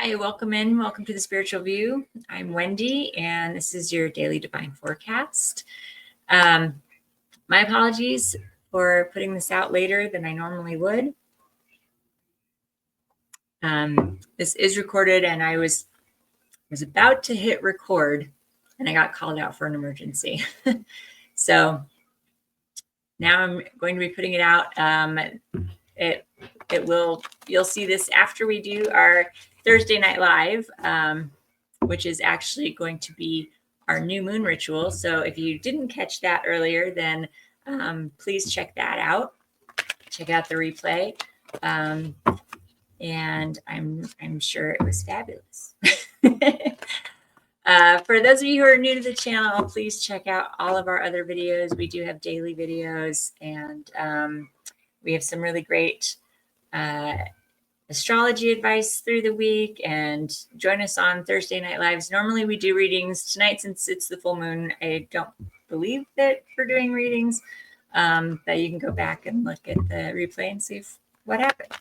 Hi, welcome in. Welcome to the Spiritual View. I'm Wendy, and this is your daily divine forecast. My apologies for putting this out later than I normally would. This is recorded, and I was about to hit record, and I got called out for an emergency. So now I'm going to be putting it out. You'll see this after we do our Thursday Night Live, which is actually going to be our new moon ritual. So if you didn't catch that earlier, then please check that out. Check out the replay. And I'm sure it was fabulous. For those of you who are new to the channel, please check out all of our other videos. We do have daily videos, and we have some really great astrology advice through the week, and join us on Thursday Night Lives. Normally we do readings. Tonight, since it's the full moon, I don't believe that we're doing readings, but you can go back and look at the replay and see what happened.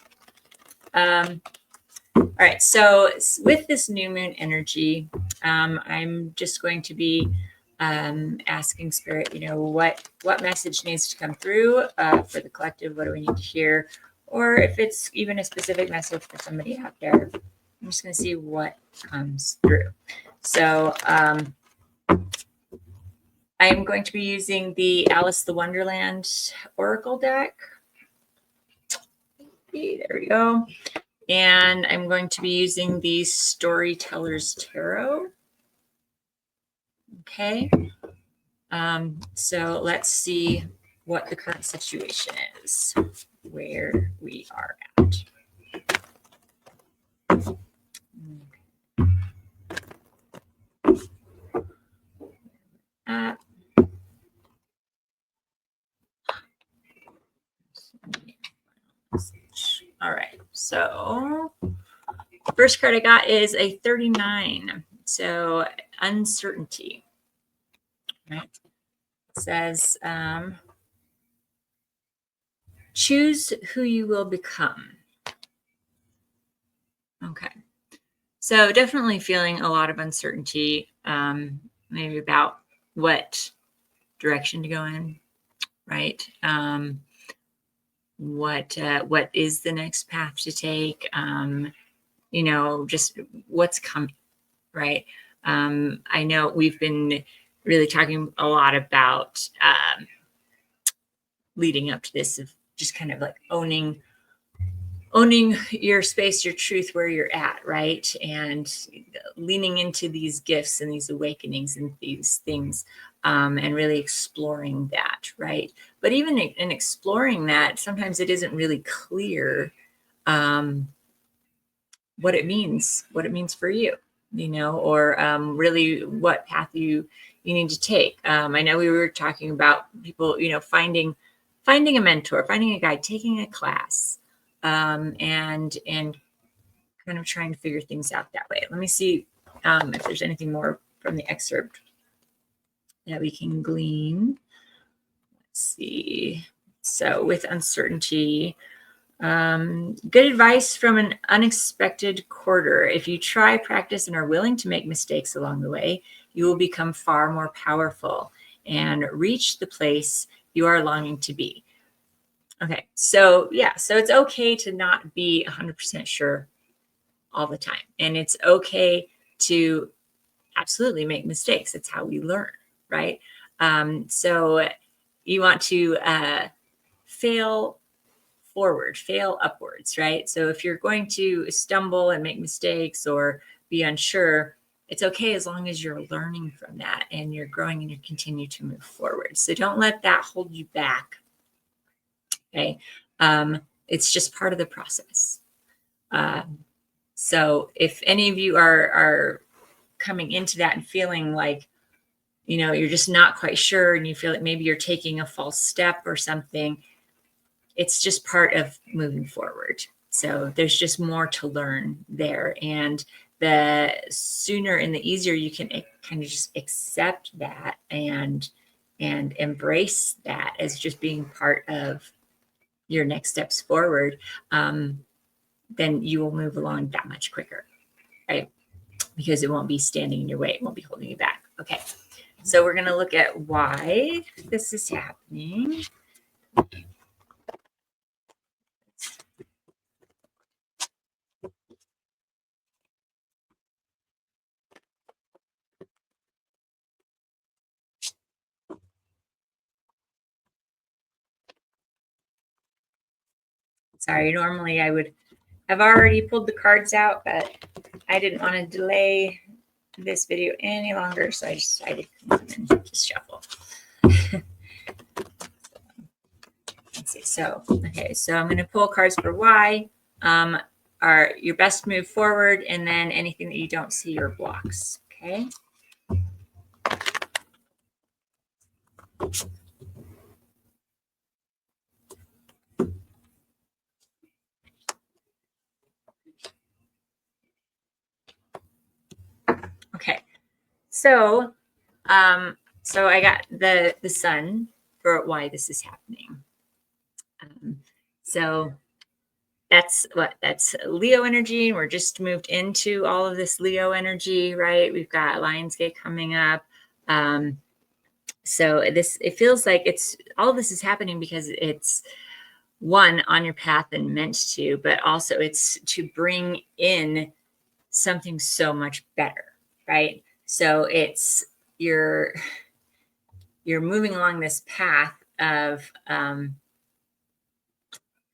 All right, so with this new moon energy, I'm just going to be asking Spirit, what message needs to come through for the collective. What do we need to hear? Or if it's even a specific message for somebody out there, I'm just going to see what comes through. So I am going to be using the Alice the Wonderland Oracle deck. Okay, there we go. And I'm going to be using the Storyteller's Tarot. Okay. So let's see what the current situation is, where we are at. All right, so first card I got is a 39. So uncertainty. Right. It says, choose who you will become. Okay. So definitely feeling a lot of uncertainty, maybe about what direction to go in, right? What is the next path to take? Just what's coming, right? I know we've been really talking a lot about leading up to this, of just kind of like owning your space, your truth, where you're at, right? And leaning into these gifts and these awakenings and these things, and really exploring that, right? But even in exploring that, sometimes it isn't really clear what it means for you, or really what path you need to take. I know we were talking about people, finding a mentor, finding a guide, taking a class, and kind of trying to figure things out that way. Let me see if there's anything more from the excerpt that we can glean. Let's see. So with uncertainty, good advice from an unexpected quarter. If you try, practice, and are willing to make mistakes along the way, you will become far more powerful and reach the place you are longing to be. Okay, so yeah, so it's okay to not be 100% sure all the time. And it's okay to absolutely make mistakes. It's how we learn, right? So you want to fail forward, fail upwards, right? So if you're going to stumble and make mistakes or be unsure, it's okay as long as you're learning from that and you're growing and you continue to move forward. So don't let that hold you back. Okay. It's just part of the process. So if any of you are coming into that and feeling like, you're just not quite sure and you feel like maybe you're taking a false step or something, it's just part of moving forward. So there's just more to learn there. And the sooner and the easier you can kind of just accept that and embrace that as just being part of your next steps forward, then you will move along that much quicker. right? Because it won't be standing in your way. It won't be holding you back. Okay. So we're going to look at why this is happening. Sorry, normally I would have already pulled the cards out, but I didn't want to delay this video any longer, so I just decided to come on and just shuffle. Let's see. So, okay, so I'm going to pull cards for why, are your best move forward, and then anything that you don't see or blocks. Okay. Okay. So, so I got the sun for why this is happening. So that's Leo energy. We're just moved into all of this Leo energy, right? We've got Lionsgate coming up. So it feels like it's all of this is happening because it's one on your path and meant to, but also it's to bring in something so much better, right? So it's you're moving along this path of kind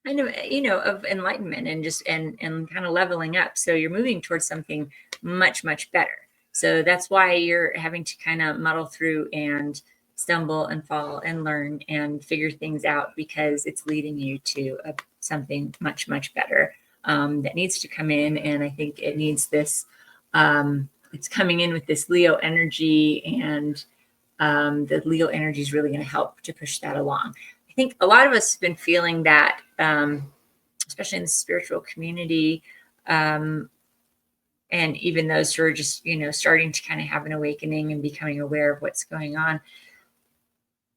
of, of enlightenment and just and kind of leveling up. So you're moving towards something much better. So that's why you're having to kind of muddle through and stumble and fall and learn and figure things out, because it's leading you to something much better that needs to come in. And I think it needs this. It's coming in with this Leo energy, and the Leo energy is really going to help to push that along. I think a lot of us have been feeling that, especially in the spiritual community, and even those who are just, starting to kind of have an awakening and becoming aware of what's going on.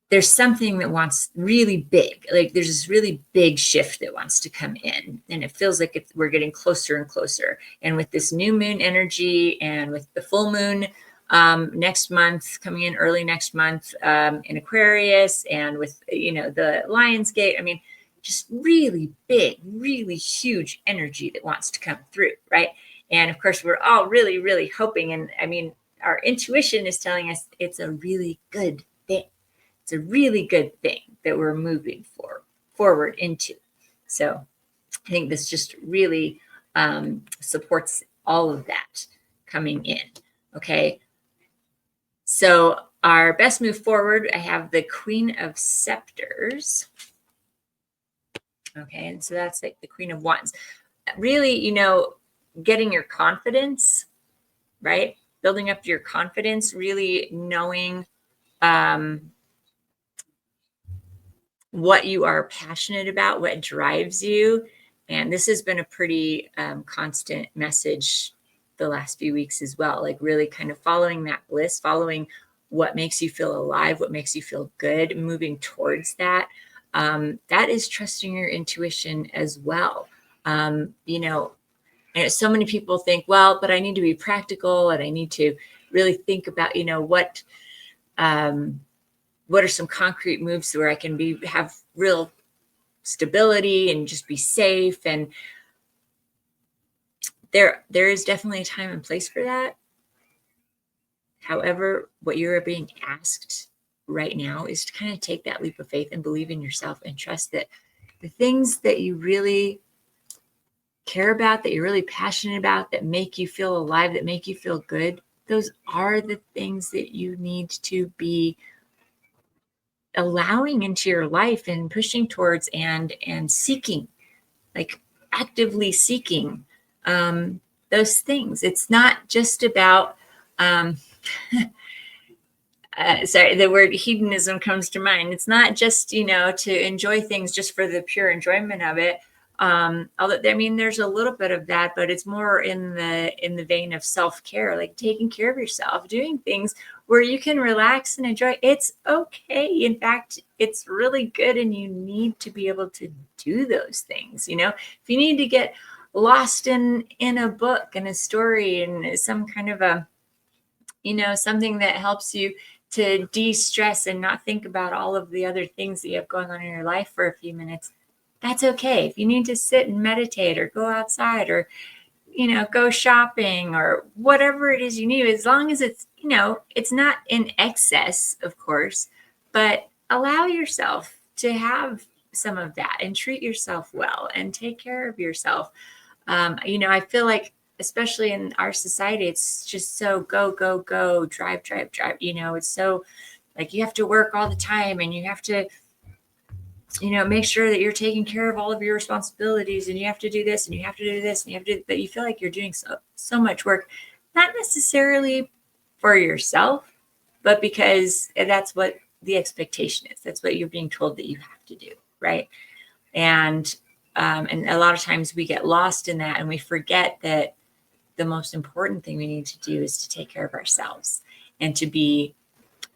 There's something that wants really big, like there's this really big shift that wants to come in, and it feels like we're getting closer and closer. And with this new moon energy and with the full moon next month, coming in early next month in Aquarius, and with, the Lionsgate, I mean, just really big, really huge energy that wants to come through, right? And of course, we're all really hoping, and I mean, our intuition is telling us it's a really good thing. It's a really good thing that we're moving forward into. So I think this just really supports all of that coming in. Okay. So our best move forward, I have the Queen of Scepters. Okay. And so that's like the Queen of Wands. Really, getting your confidence, right? Building up your confidence, really knowing what you are passionate about, what drives you. And this has been a pretty constant message the last few weeks as well, like really kind of following that bliss, following what makes you feel alive, what makes you feel good, moving towards that. That is trusting your intuition as well. And so many people think, well, but I need to be practical, and I need to really think about, what are some concrete moves where I can have real stability and just be safe. And there is definitely a time and place for that. However, what you're being asked right now is to kind of take that leap of faith and believe in yourself and trust that the things that you really care about, that you're really passionate about, that make you feel alive, that make you feel good, those are the things that you need to be allowing into your life and pushing towards and seeking, like actively seeking those things. It's not just about sorry, the word hedonism comes to mind. It's not just, to enjoy things just for the pure enjoyment of it. Although, I mean, there's a little bit of that, but it's more in the vein of self-care, like taking care of yourself, doing things where you can relax and enjoy. It's okay. In fact, it's really good, and you need to be able to do those things. If you need to get lost in a book and a story and some kind of a, something that helps you to de-stress and not think about all of the other things that you have going on in your life for a few minutes, that's okay. If you need to sit and meditate or go outside or, go shopping or whatever it is you need, as long as it's, it's not in excess, of course, but allow yourself to have some of that and treat yourself well and take care of yourself. I feel like, especially in our society, it's just so go, go, go, drive, drive, drive. It's so like you have to work all the time and you have to, make sure that you're taking care of all of your responsibilities and you have to do this and you have to do this and you have to do that. You feel like you're doing so much work, not necessarily for yourself, but because that's what the expectation is. That's what you're being told that you have to do. Right. And a lot of times we get lost in that and we forget that the most important thing we need to do is to take care of ourselves and to be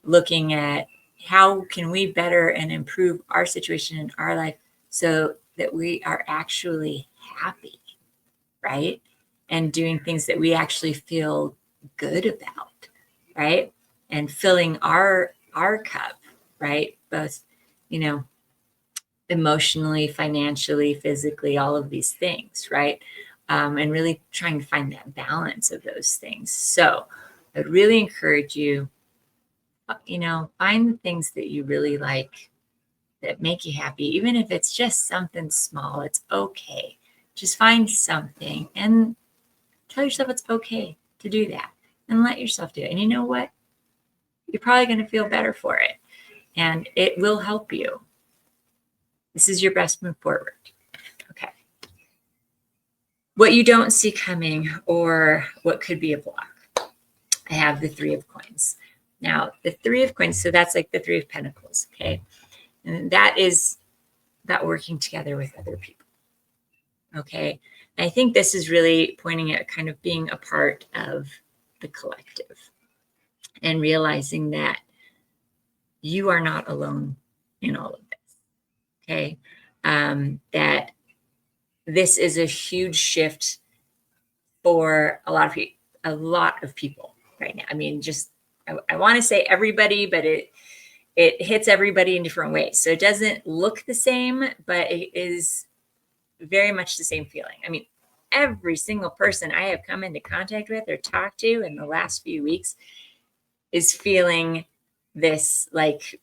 looking at how can we better and improve our situation in our life so that we are actually happy, right? And doing things that we actually feel good about, right? And filling our cup, right? Both, emotionally, financially, physically, all of these things, right? And really trying to find that balance of those things. So I'd really encourage you, find the things that you really like that make you happy, even if it's just something small, it's okay. Just find something and tell yourself it's okay to do that and let yourself do it. And you know what? You're probably going to feel better for it and it will help you. This is your best move forward. Okay. What you don't see coming or what could be a block. I have the 3 of coins. Now, the 3 of coins, so that's like the 3 of pentacles, okay? And that is that working together with other people, okay? And I think this is really pointing at kind of being a part of the collective and realizing that you are not alone in all of this, okay? That this is a huge shift for a lot of people right now. I mean, just I want to say everybody, but it hits everybody in different ways. So it doesn't look the same, but it is very much the same feeling. I mean, every single person I have come into contact with or talked to in the last few weeks is feeling this like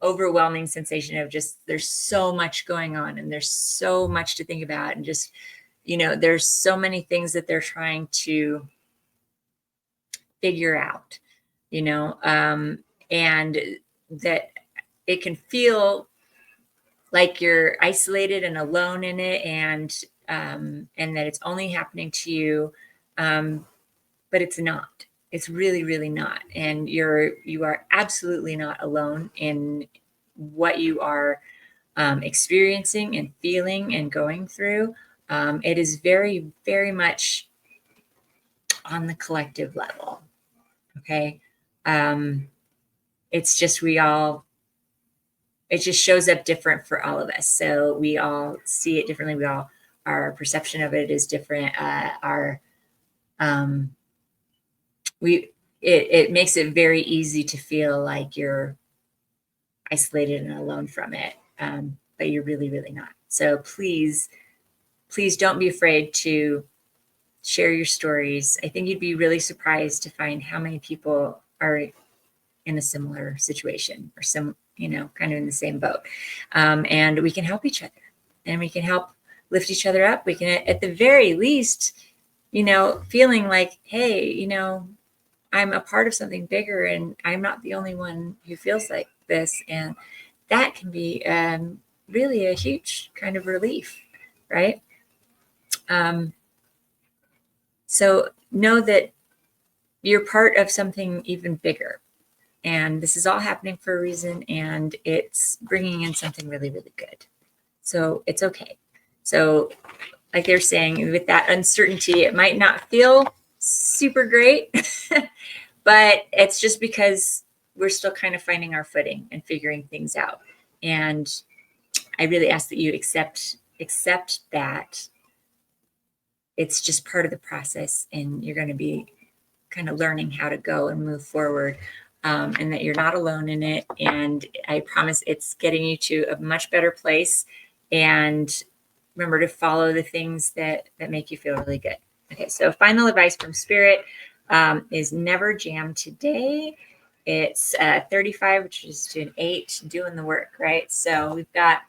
overwhelming sensation of just there's so much going on and there's so much to think about and just, there's so many things that they're trying to figure out, and that it can feel like you're isolated and alone in it and that it's only happening to you. But it's not. It's really, really not. And you are absolutely not alone in what you are experiencing and feeling and going through. It is very, very much on the collective level. Okay. It's just it just shows up different for all of us. So we all see it differently. Our perception of it is different. It makes it very easy to feel like you're isolated and alone from it. But you're really, really not. So please don't be afraid to share your stories. I think you'd be really surprised to find how many people are in a similar situation or kind of in the same boat. And we can help each other and we can help lift each other up. We can, at the very least, feeling like, hey, I'm a part of something bigger and I'm not the only one who feels like this. And that can be really a huge kind of relief, right? So know that you're part of something even bigger. And this is all happening for a reason, and it's bringing in something really, really good. So it's okay. So like they're saying, with that uncertainty, it might not feel super great, but it's just because we're still kind of finding our footing and figuring things out. And I really ask that you accept that it's just part of the process, and you're going to be kind of learning how to go and move forward, and that you're not alone in it. And I promise it's getting you to a much better place. And remember to follow the things that make you feel really good. Okay, so final advice from Spirit is never jam today. It's 35, which is to an 8, doing the work, right? So we've got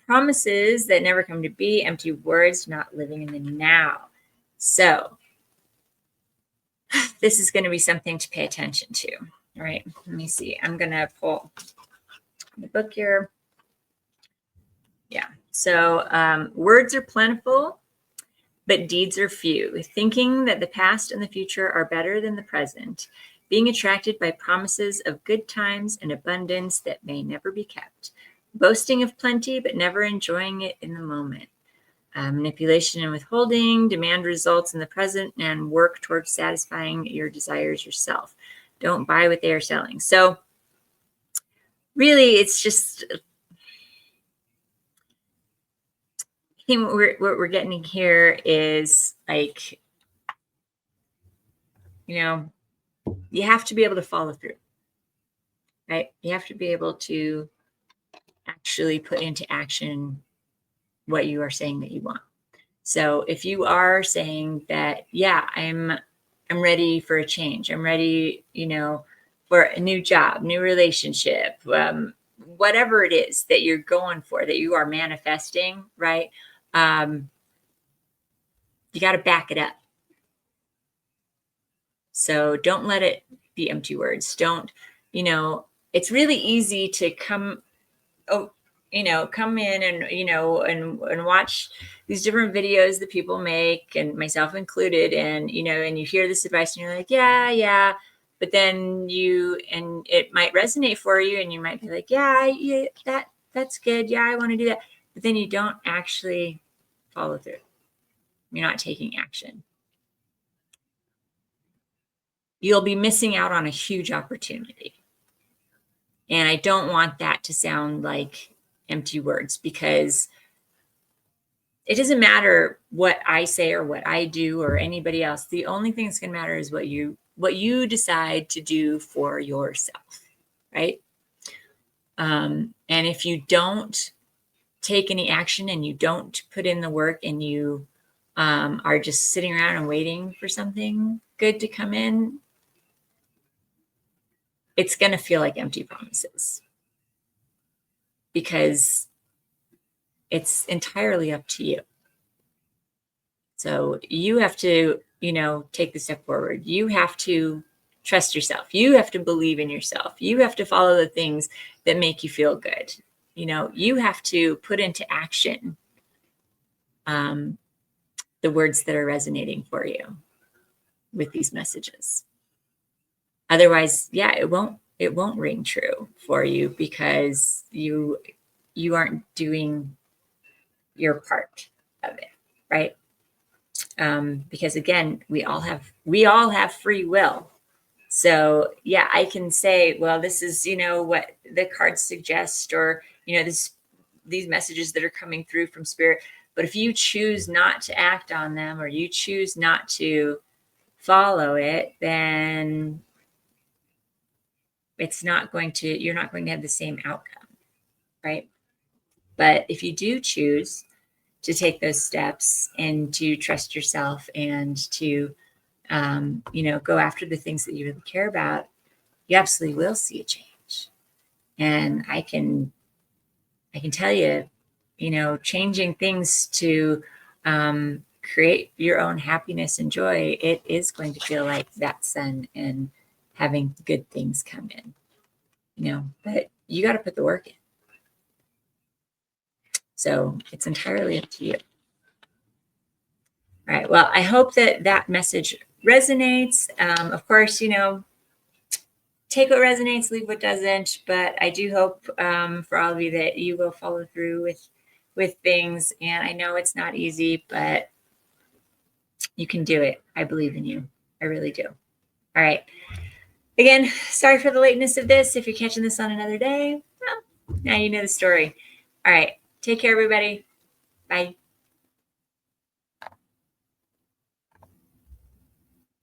promises that never come to be, empty words, not living in the now. So this is going to be something to pay attention to. All right, let me see. I'm going to pull the book here. Yeah, so words are plentiful, but deeds are few. Thinking that the past and the future are better than the present. Being attracted by promises of good times and abundance that may never be kept. Boasting of plenty, but never enjoying it in the moment. Manipulation and withholding, demand results in the present, and work towards satisfying your desires yourself. Don't buy what they are selling. So really, it's just, I think what we're getting here is like, you have to be able to follow through, right? You have to be able to actually put into action what you are saying that you want. So if you are saying that, yeah, I'm ready for a change. I'm ready, for a new job, new relationship, whatever it is that you're going for, that you are manifesting, right? You got to back it up. So don't let it be empty words. Don't, it's really easy to come in and watch these different videos that people make, and myself included, and you hear this advice and you're like, yeah, but then it might resonate for you, and you might be like, yeah, that's good. Yeah, I want to do that. But then you don't actually follow through. You're not taking action. You'll be missing out on a huge opportunity. And I don't want that to sound like empty words, because it doesn't matter what I say or what I do or anybody else. The only thing that's going to matter is what you decide to do for yourself, right? And if you don't take any action and you don't put in the work, and you are just sitting around and waiting for something good to come in, it's going to feel like empty promises, because it's entirely up to you. So you have to, take the step forward. You have to trust yourself. You have to believe in yourself. You have to follow the things that make you feel good. You have to put into action the words that are resonating for you with these messages. Otherwise, yeah, it won't ring true for you, because you aren't doing your part of it, right? Because again, we all have free will. So yeah, I can say, well, this is, what the cards suggest, or, these messages that are coming through from Spirit. But if you choose not to act on them, or you choose not to follow it, then you're not going to have the same outcome, right? But if you do choose to take those steps and to trust yourself, and to go after the things that you really care about, you absolutely will see a change. And I can tell you, changing things to create your own happiness and joy, it is going to feel like that sun and having good things come in, but you got to put the work in. So it's entirely up to you. All right. Well, I hope that message resonates. Of course, take what resonates, leave what doesn't. But I do hope for all of you that you will follow through with things. And I know it's not easy, but you can do it. I believe in you. I really do. All right. Again, sorry for the lateness of this. If you're catching this on another day, well, now you know the story. All right. Take care, everybody. Bye.